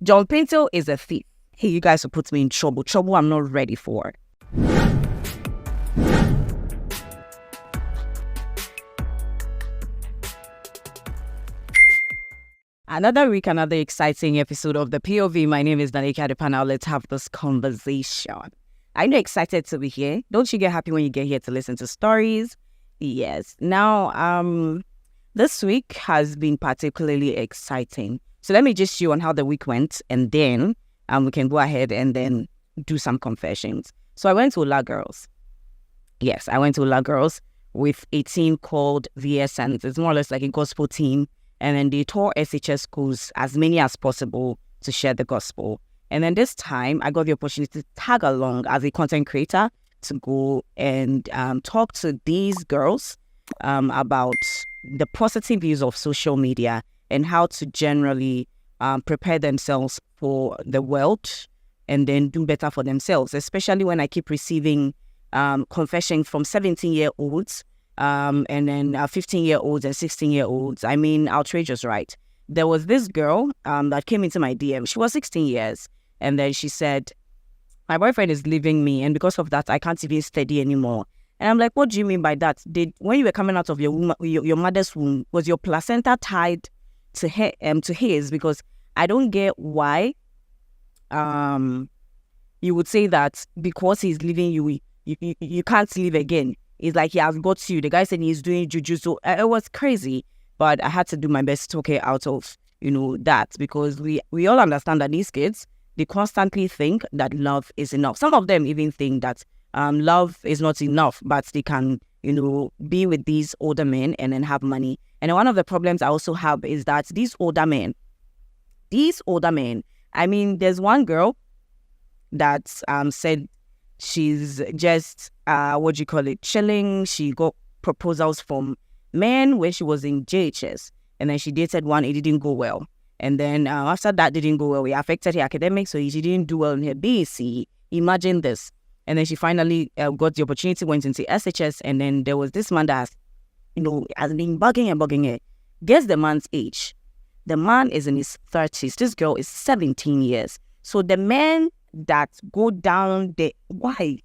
John Pinto is a thief. Hey, you guys will put me in trouble. Trouble I'm not ready for. Another week, another exciting episode of the POV. My name is Danica Adepana. Let's have this conversation. I know excited to be here. Don't you get happy when you get here to listen to stories? Yes. Now, this week has been particularly exciting. So let me just show you on how the week went, and then we can go ahead and then do some confessions. So I went to La Girls. Yes, I went to La Girls with a team called VSN. It's more or less like a gospel team. And then they tour SHS schools, as many as possible, to share the gospel. And then this time, I got the opportunity to tag along as a content creator to go and talk to these girls about the positive use of social media and how to generally prepare themselves for the world and then do better for themselves, especially when I keep receiving confessions from 17-year-olds and then 15-year-olds and 16-year-olds. I mean, outrageous, right? There was this girl that came into my DM. She was 16 years. And then she said, my boyfriend is leaving me. And because of that, I can't even study anymore. And I'm like, what do you mean by that? When you were coming out of your mother's womb, was your placenta tied to his? Because I don't get why you would say that because he's leaving you, you can't live again. It's like he has got you. The guy said he's doing juju. So it was crazy. But I had to do my best to talk her out of, that. Because we all understand that these kids, they constantly think that love is enough. Some of them even think that love is not enough. But they can, be with these older men and then have money. And one of the problems I also have is that these older men, I mean, there's one girl that said she's just, chilling. She got proposals from men when she was in JHS. And then she dated one, it didn't go well. And then after that didn't go well, it affected her academics, so she didn't do well in her BSc. Imagine this. And then she finally got the opportunity, went into SHS, and then there was this man that has been bugging her. Guess the man's age. The man is in his 30s. This girl is 17 years. So the men that go down there, why?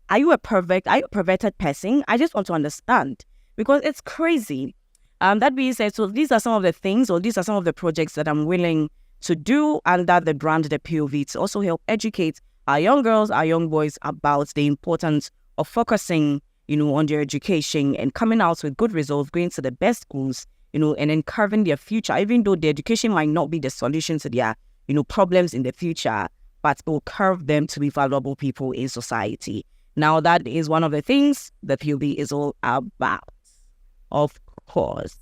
Are you a perverted person? I just want to understand, because it's crazy. That being said, so these are some of the things, or these are some of the projects that I'm willing to do under the brand, the POV, to also help educate our young girls, our young boys about the importance of focusing, on their education and coming out with good results, going to the best schools, and then carving their future, even though the education might not be the solution to their, problems in the future, but it will curve them to be valuable people in society. Now, that is one of the things the POV is all about, of course.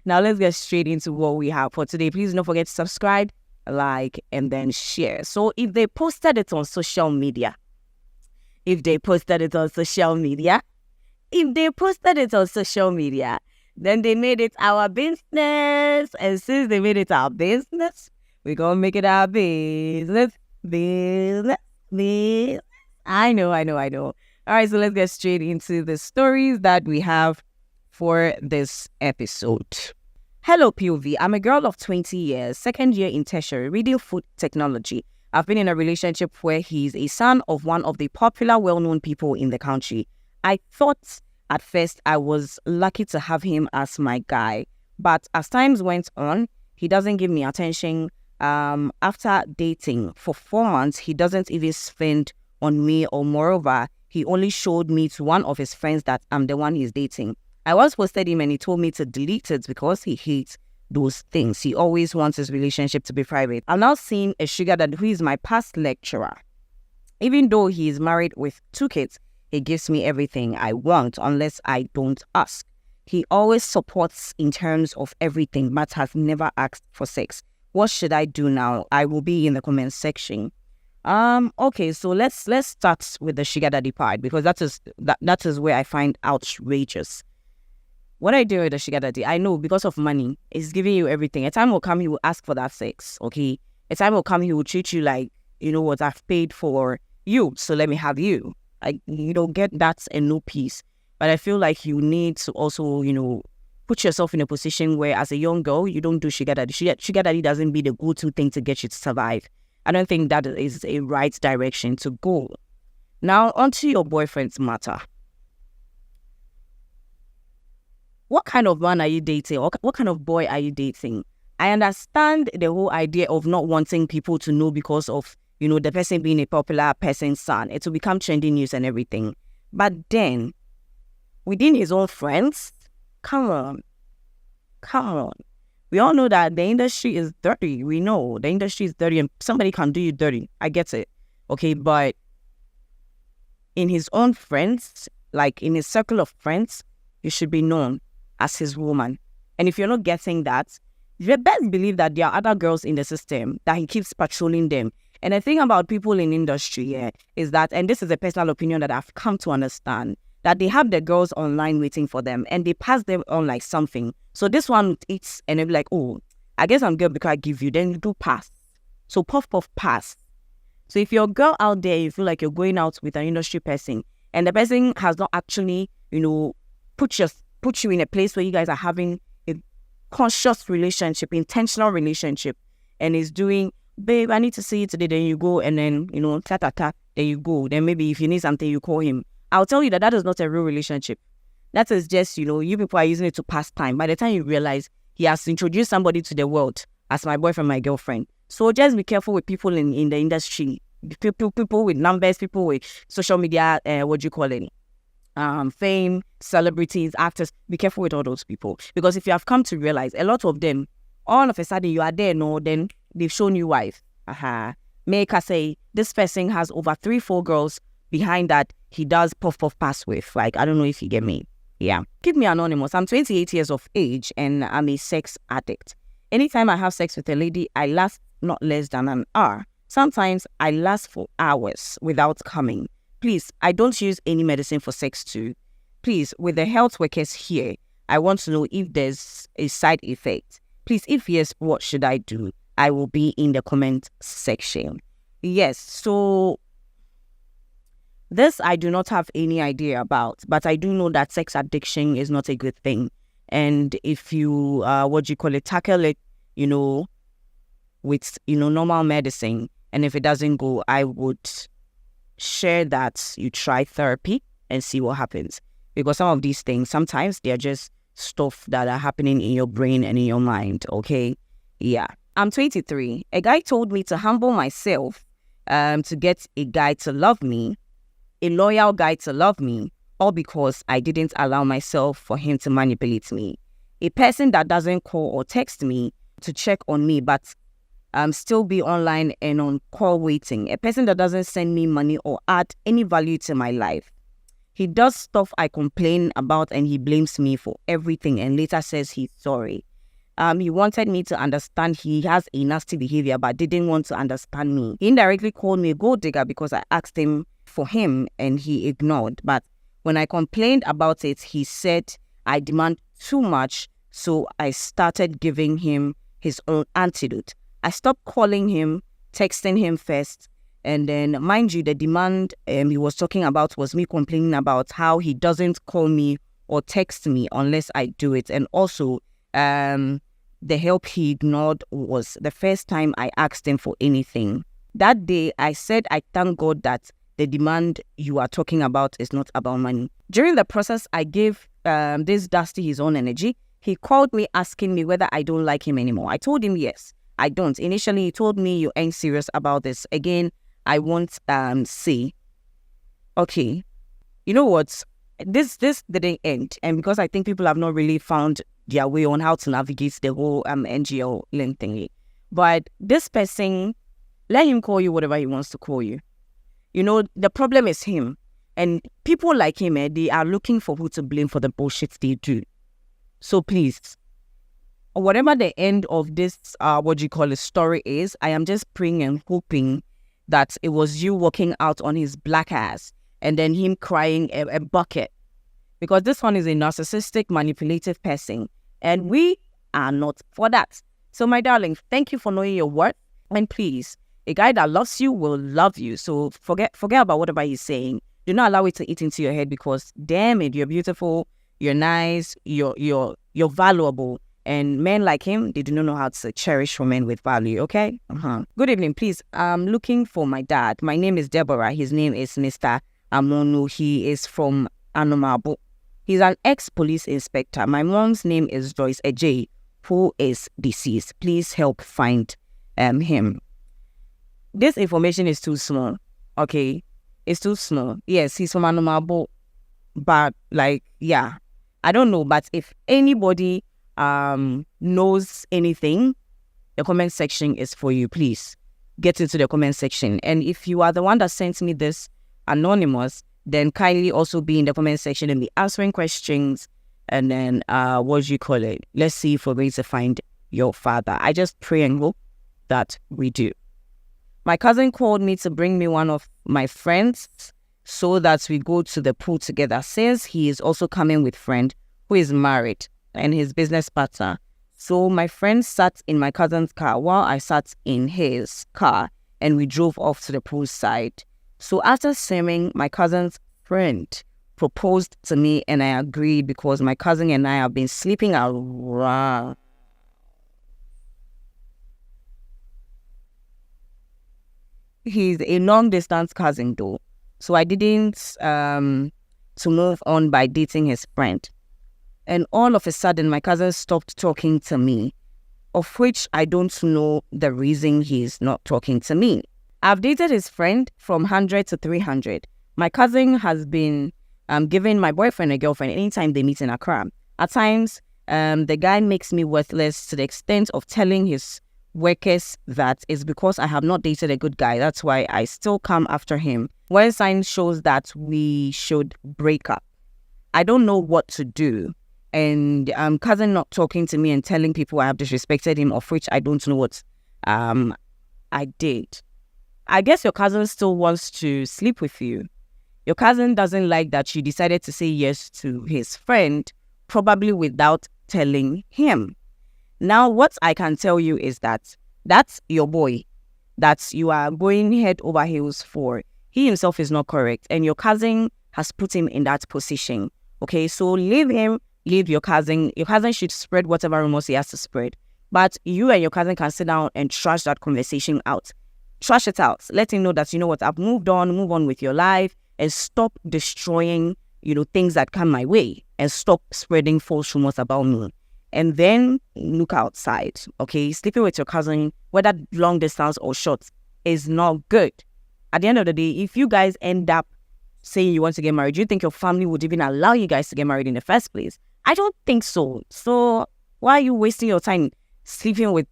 Now, let's get straight into what we have for today. Please don't forget to subscribe, like, and then share. So if they posted it on social media, then they made it our business. And since they made it our business, we're going to make it our business. I know. All right, so let's get straight into the stories that we have for this episode. Hello, POV. I'm a girl of 20 years, second year in tertiary, reading food technology. I've been in a relationship where he's a son of one of the popular, well-known people in the country. I thought at first I was lucky to have him as my guy, but as times went on, he doesn't give me attention. After dating for 4 months, he doesn't even spend on me, or moreover, he only showed me to one of his friends that I'm the one he's dating. I once posted him and he told me to delete it because he hates those things. He always wants his relationship to be private. I'm now seeing a sugar daddy who is my past lecturer. Even though he is married with 2 kids, he gives me everything I want unless I don't ask. He always supports in terms of everything but has never asked for sex. What should I do now? I will be in the comment section. Okay, so let's start with the sugar daddy part, because that is where I find outrageous. What I do with the sugar daddy, I know because of money, he's giving you everything. A time will come, he will ask for that sex, okay? A time will come, he will treat you like, you know what, I've paid for you, so let me have you. Like, you don't get that and no peace. But I feel like you need to also, put yourself in a position where, as a young girl, you don't do sugar daddy. Sugar daddy doesn't be the go-to thing to get you to survive. I don't think that is a right direction to go. Now, onto your boyfriend's matter. What kind of man are you dating? What kind of boy are you dating? I understand the whole idea of not wanting people to know because of, the person being a popular person's son. It will become trendy news and everything. But then, within his own friends, come on. We all know that the industry is dirty. We know the industry is dirty and somebody can do you dirty. I get it. Okay, but in his own friends, like in his circle of friends, you should be known as his woman. And if you're not getting that, you best believe that there are other girls in the system that he keeps patrolling them. And the thing about people in industry is that, and this is a personal opinion that I've come to understand, that they have the girls online waiting for them and they pass them on like something. So this one eats and they'll be like, oh, I guess I'm good because I give you. Then you do pass. So puff, pass. So if you're a girl out there, you feel like you're going out with an industry person and the person has not actually, put you in a place where you guys are having a conscious relationship, intentional relationship, and is doing, babe, I need to see you today. Then you go and then, then you go. Then maybe if you need something, you call him. I'll tell you that is not a real relationship. That is just, you people are using it to pass time. By the time you realize he has introduced somebody to the world as my boyfriend, my girlfriend. So just be careful with people in the industry. People with numbers, people with social media, fame, celebrities, actors. Be careful with all those people. Because if you have come to realize, a lot of them, all of a sudden you are there, then they've shown you wife. Make her say, this person has over 3-4 girls behind that he does puff pass with. Like, I don't know if you get me. Yeah. Keep me anonymous. I'm 28 years of age and I'm a sex addict. Anytime I have sex with a lady, I last not less than an hour. Sometimes I last for hours without coming. Please, I don't use any medicine for sex too. Please, with the health workers here, I want to know if there's a side effect. Please, if yes, what should I do? I will be in the comment section. Yes, so this I do not have any idea about, but I do know that sex addiction is not a good thing. And if you, tackle it, with, normal medicine, and if it doesn't go, I would share that you try therapy and see what happens. Because some of these things, sometimes they're just stuff that are happening in your brain and in your mind, okay? Yeah. I'm 23. A guy told me to humble myself to get a guy to love me, a loyal guy to love me, all because I didn't allow myself for him to manipulate me. A person that doesn't call or text me to check on me, but still be online and on call waiting. A person that doesn't send me money or add any value to my life. He does stuff I complain about and he blames me for everything and later says he's sorry. He wanted me to understand he has a nasty behavior but didn't want to understand me. He indirectly called me a gold digger because I asked him for him and he ignored. But when I complained about it, he said I demand too much, so I started giving him his own antidote. I stopped calling him, texting him first, and then, mind you, the demand he was talking about was me complaining about how he doesn't call me or text me unless I do it. And also, the help he ignored was the first time I asked him for anything. That day, I said I thank God that the demand you are talking about is not about money. During the process, I gave this Dusty his own energy. He called me asking me whether I don't like him anymore. I told him yes, I don't. Initially, he told me you ain't serious about this. Again, I won't see. Okay, you know what? This didn't end. And because I think people have not really found their way on how to navigate the whole NGL link thingy. But this person, let him call you whatever he wants to call you. The problem is him. And people like him, they are looking for who to blame for the bullshit they do. So please, whatever the end of this, story is, I am just praying and hoping that it was you walking out on his black ass and then him crying a bucket. Because this one is a narcissistic, manipulative person. And we are not for that. So my darling, thank you for knowing your worth. And please, a guy that loves you will love you. So forget about whatever he's saying. Do not allow it to eat into your head because damn it, you're beautiful, you're nice, you're You're valuable. And men like him, they do not know how to cherish women with value, okay? Good evening, please. I'm looking for my dad. My name is Deborah. His name is Mr. Amonu. He is from Anomabu. He's an ex-police inspector. My mom's name is Joyce Ejay, who is deceased. Please help find him. This information is too small, okay? It's too small. Yes, he's from Anomabu, but like, yeah, I don't know. But if anybody knows anything, the comment section is for you. Please get into the comment section. And if you are the one that sent me this anonymous, then kindly also be in the comment section and be answering questions. And then let's see if we're going to find your father. I just pray and hope that we do. My cousin called me to bring me one of my friends so that we go to the pool together. Says he is also coming with friend who is married and his business partner. So my friend sat in my cousin's car while I sat in his car, and we drove off to the pool side. So after swimming, my cousin's friend proposed to me, and I agreed because my cousin and I have been sleeping around. He's a long-distance cousin though, so I didn't to move on by dating his friend. And all of a sudden, my cousin stopped talking to me, of which I don't know the reason he's not talking to me. I've dated his friend from 100 to 300. My cousin has been giving my boyfriend a girlfriend anytime they meet in Accra. At times, the guy makes me worthless to the extent of telling his workers that it's because I have not dated a good guy. That's why I still come after him. One sign shows that we should break up. I don't know what to do. And cousin not talking to me and telling people I have disrespected him, of which I don't know what I did. I guess your cousin still wants to sleep with you. Your cousin doesn't like that you decided to say yes to his friend, probably without telling him. Now, what I can tell you is that that's your boy that you are going head over heels for. He himself is not correct, and your cousin has put him in that position. Okay, so leave him. Leave your cousin. Your cousin should spread whatever rumors he has to spread. But you and your cousin can sit down and trash that conversation out. Trash it out. Let him know that, you know what, I've moved on, move on with your life, and stop destroying, things that come my way, and stop spreading false rumors about me. And then look outside, okay? Sleeping with your cousin, whether long distance or short, is not good. At the end of the day, if you guys end up saying you want to get married, do you think your family would even allow you guys to get married in the first place? I don't think so. So why are you wasting your time sleeping with,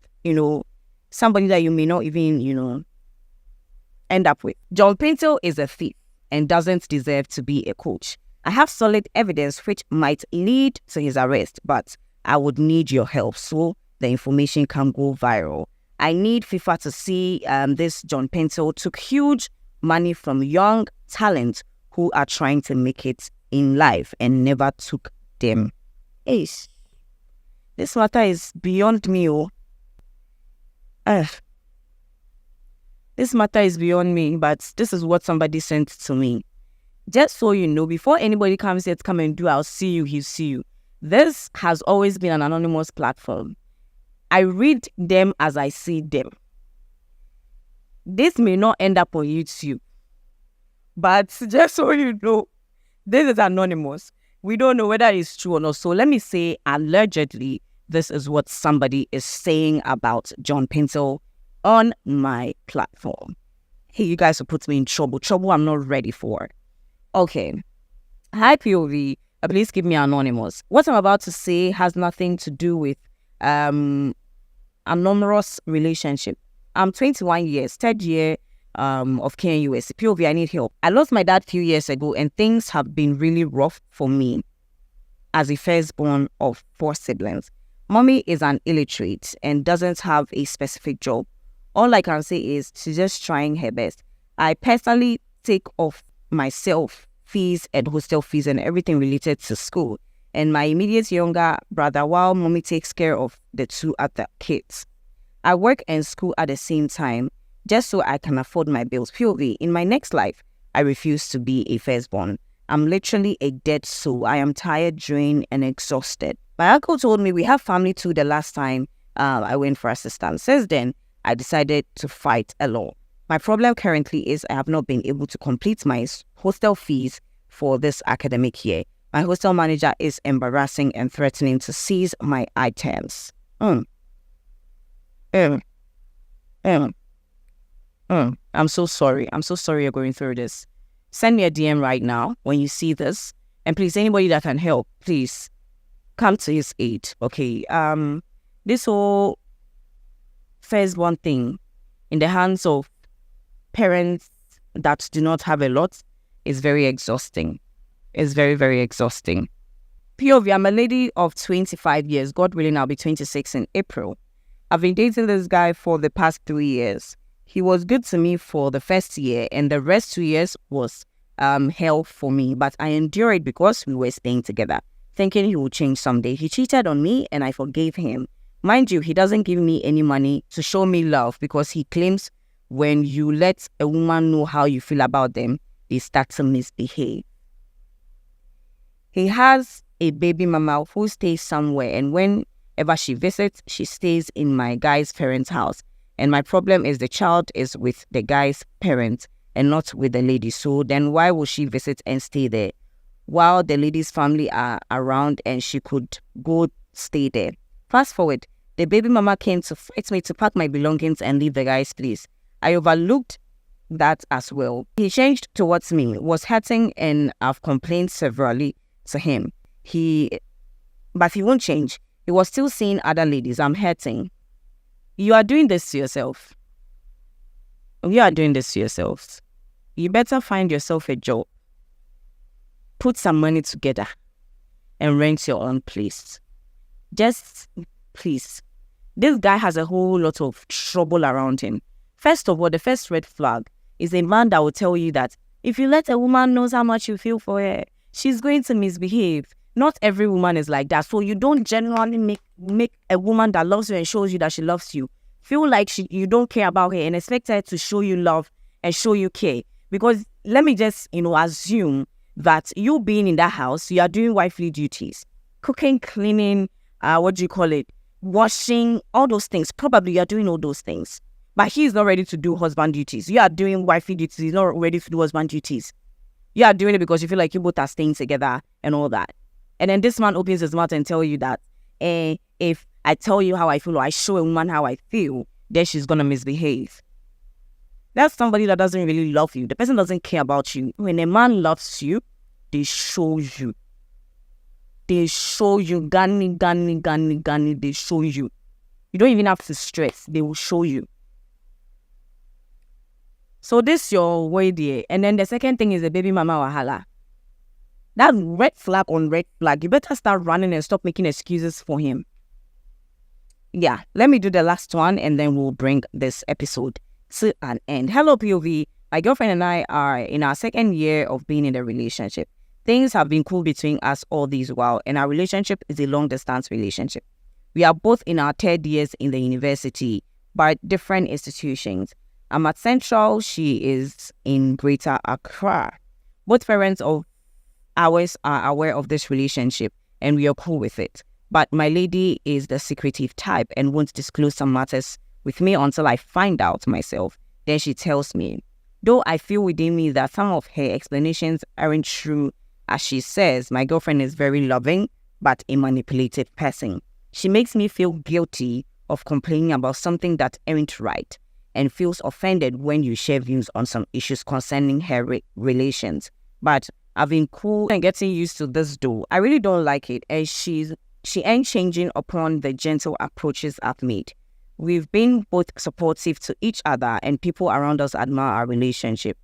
somebody that you may not even, end up with? John Pinto is a thief and doesn't deserve to be a coach. I have solid evidence which might lead to his arrest, but I would need your help so the information can go viral. I need FIFA to see this John Pinto took huge money from young talent who are trying to make it in life and never took them. This matter is beyond me. This matter is beyond me, but this is what somebody sent to me. Just so you know, before anybody comes here to come and do, I'll see you, he'll see you. This has always been an anonymous platform. I read them as I see them. This may not end up on YouTube, but just so you know, this is anonymous. We don't know whether it's true or not. So let me say, allegedly, this is what somebody is saying about John Pinto on my platform. Hey, you guys will put me in trouble. Trouble I'm not ready for. Okay. Hi, POV. Please keep me anonymous. What I'm about to say has nothing to do with anonymous relationship. I'm 21 years, third year of KNUS. POV, I need help. I lost my dad a few years ago, and things have been really rough for me as a firstborn of 4 siblings. Mommy is an illiterate and doesn't have a specific job. All I can say is she's just trying her best. I personally take off myself fees and hostel fees and everything related to school, and my immediate younger brother, while mommy takes care of the 2 other kids. I work and school at the same time just so I can afford my bills. POV, in my next life, I refuse to be a firstborn. I'm literally a dead soul. I am tired, drained, and exhausted. My uncle told me we have family too the last time I went for assistance. Since then, I decided to fight alone. My problem currently is I have not been able to complete my hostel fees for this academic year. My hostel manager is embarrassing and threatening to seize my items. I'm so sorry. I'm so sorry you're going through this. Send me a DM right now when you see this. And please, anybody that can help, please come to his aid. Okay. This whole firstborn thing in the hands of parents that do not have a lot is very exhausting. It's very, very exhausting. POV, I'm a lady of 25 years. God willing, I'll be 26 in April. I've been dating this guy for the past 3 years. He was good to me for the first year, and the rest 2 years was hell for me. But I endured because we were staying together, thinking he would change someday. He cheated on me, and I forgave him. Mind you, he doesn't give me any money to show me love because he claims when you let a woman know how you feel about them, they start to misbehave. He has a baby mama who stays somewhere, and whenever she visits, she stays in my guy's parents' house. And my problem is the child is with the guy's parents and not with the lady. So then why would she visit and stay there while the lady's family are around and she could go stay there? Fast forward, the baby mama came to fight me to pack my belongings and leave the guy's place. I overlooked that as well. He changed towards me, was hurting, and I've complained severally to him. But he won't change. He was still seeing other ladies. I'm hurting. You are doing this to yourself. You are doing this to yourselves. You better find yourself a job. Put some money together and rent your own place. Just, please. This guy has a whole lot of trouble around him. First of all, the first red flag is a man that will tell you that if you let a woman know how much you feel for her, she's going to misbehave. Not every woman is like that. So you don't genuinely make a woman that loves you and shows you that she loves you feel like you don't care about her and expect her to show you love and show you care. Because let me just, assume that you being in that house, you are doing wifely duties. Cooking, cleaning, washing, all those things. Probably you are doing all those things. But he's not ready to do husband duties. You are doing wifely duties. He's not ready to do husband duties. You are doing it because you feel like you both are staying together and all that. And then this man opens his mouth and tell you that if I tell you how I feel or I show a woman how I feel, then she's going to misbehave. That's somebody that doesn't really love you. The person doesn't care about you. When a man loves you, they show you. They show you. Gani, they show you. You don't even have to stress. They will show you. So this your way there. And then the second thing is the baby mama wahala. That red flag on red flag. You better start running and stop making excuses for him. Yeah, let me do the last one and then we'll bring this episode to an end. Hello, POV. My girlfriend and I are in our second year of being in a relationship. Things have been cool between us all this while, and our relationship is a long-distance relationship. We are both in our third years in the university, but different institutions. I'm at Central, she is in Greater Accra. Both parents of ours are aware of this relationship, and we are cool with it. But my lady is the secretive type and won't disclose some matters with me until I find out myself. Then she tells me. Though I feel within me that some of her explanations aren't true, as she says, my girlfriend is very loving, but a manipulative person. She makes me feel guilty of complaining about something that ain't right, and feels offended when you share views on some issues concerning her relations. But I've been cool and getting used to this though. I really don't like it, and she ain't changing upon the gentle approaches I've made. We've been both supportive to each other, and people around us admire our relationship,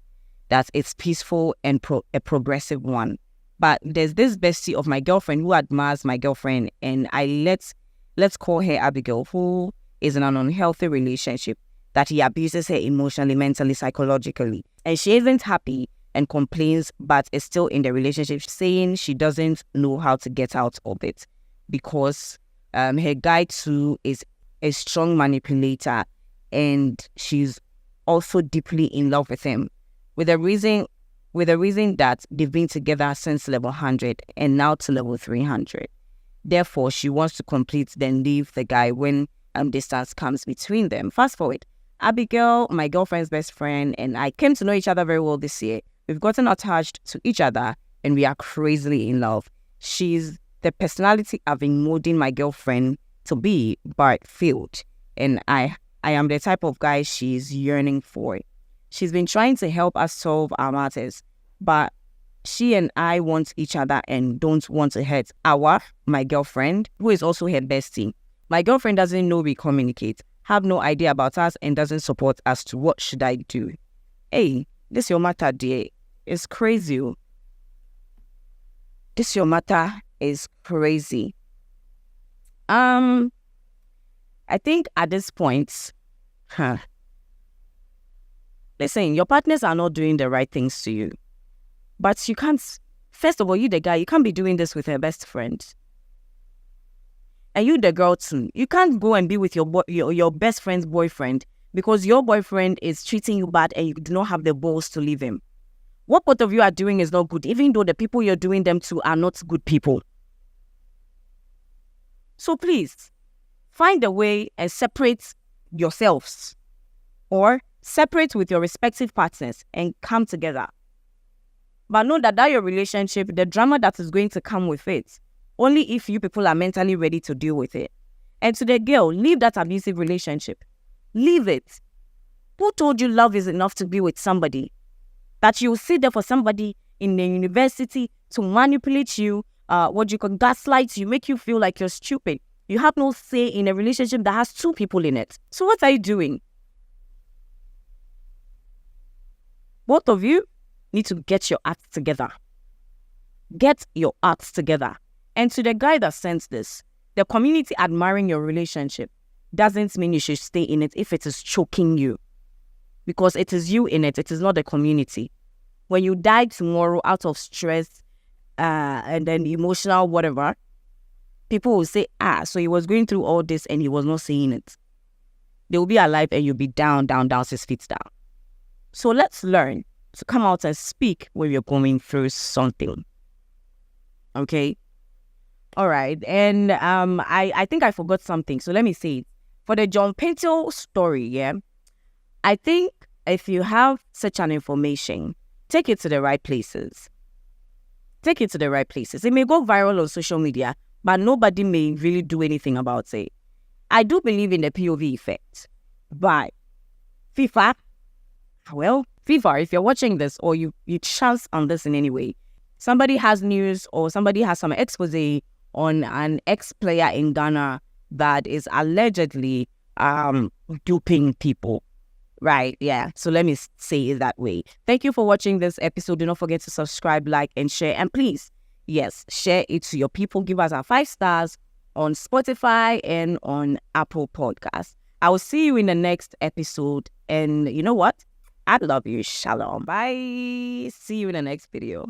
that it's peaceful and a progressive one. But there's this bestie of my girlfriend who admires my girlfriend, and let's call her Abigail, who is in an unhealthy relationship that he abuses her emotionally, mentally, psychologically. And she isn't happy and complains, but is still in the relationship, saying she doesn't know how to get out of it because her guy too is a strong manipulator, and she's also deeply in love with him. With the reason with the reason that they've been together since level 100 and now to level 300. Therefore, she wants to complete, then leave the guy when distance comes between them. Fast forward, Abigail, my girlfriend's best friend, and I came to know each other very well this year. We've gotten attached to each other and we are crazily in love. She's the personality I've been molding my girlfriend to be, but failed. And I am the type of guy she's yearning for. She's been trying to help us solve our matters, but she and I want each other and don't want to hurt my girlfriend, who is also her bestie. My girlfriend doesn't know we communicate, have no idea about us, and doesn't support us. To what should I do? Hey, this your matter, dear. It's crazy. This your matter is crazy. I think at this point, listen, your partners are not doing the right things to you. But you can't, first of all, you the guy, you can't be doing this with your best friend. And you the girl too. You can't go and be with your best friend's boyfriend because your boyfriend is treating you bad and you do not have the balls to leave him. What both of you are doing is not good, even though the people you're doing them to are not good people. So please, find a way and separate yourselves or separate with your respective partners and come together. But know that your relationship, the drama that is going to come with it, only if you people are mentally ready to deal with it. And to the girl, leave that abusive relationship. Leave it. Who told you love is enough to be with somebody? That you sit there for somebody in the university to manipulate you, gaslight you, make you feel like you're stupid. You have no say in a relationship that has two people in it. So what are you doing? Both of you need to get your acts together. Get your acts together. And to the guy that sends this, the community admiring your relationship doesn't mean you should stay in it if it is choking you. Because it is you in it is not the community. When you die tomorrow out of stress and then emotional whatever, people will say, so he was going through all this and he was not saying it. They will be alive and you'll be down, 6 feet down. So let's learn to come out and speak when you're going through something. Okay? All right. And I think I forgot something. So let me say it. For the John Pinto story, yeah, I think if you have such an information, take it to the right places. Take it to the right places. It may go viral on social media, but nobody may really do anything about it. I do believe in the POV effect. But FIFA, if you're watching this or you chance on this in any way, somebody has news or somebody has some expose on an ex-player in Ghana that is allegedly duping people. Right, yeah. So let me say it that way. Thank you for watching this episode. Do not forget to subscribe, like, and share. And please, yes, share it to your people. Give us our 5 stars on Spotify and on Apple Podcasts. I will see you in the next episode. And you know what? I love you. Shalom. Bye. See you in the next video.